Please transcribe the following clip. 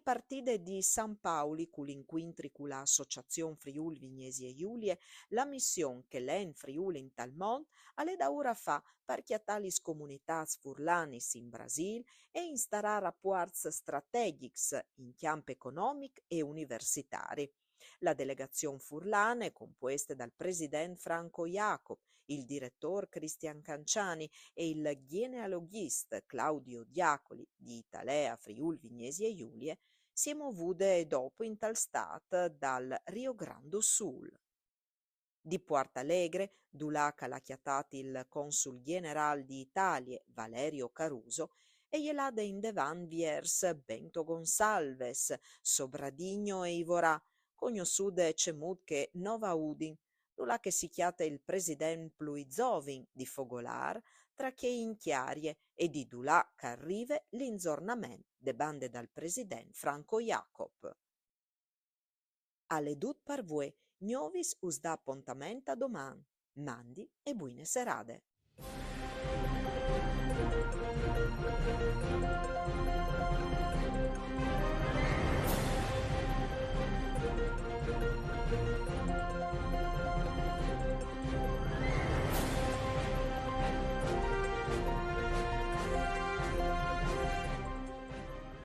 partite di San Paoli, cu l'inquintri cu l'Associazione Friuli Vignesi e Giulie, la missione che l'en Friuli in tal mondo alle da ora fa perché talis comunitats furlanis in Brasil e instaurare rapporti strategici in campo economico e universitari. La delegazione furlana è composta dal presidente Franco Jacob, il direttore Cristian Canciani e il genealogista Claudio Diacoli di Italea, Friuli Vignesi e Giulie, si è movute dopo in tal stat dal Rio Grande do Sul. Di Porto Alegre, Dulac l'ha chiatato il consul generale di Italia, Valerio Caruso, e gliel'ha in devan viers Bento Gonsalves, Sobradigno e Ivorà, conosciude cemut che Nova Udin, Dulac che si chiata il presidente Pluizovin di Fogolar, tra che in chiarie e di Dulac arrive l'inzornamento de bande dal presidente Franco Jacob. Alle dut par voi, Gnovis us dà appuntamento a doman. Mandi e buine serade.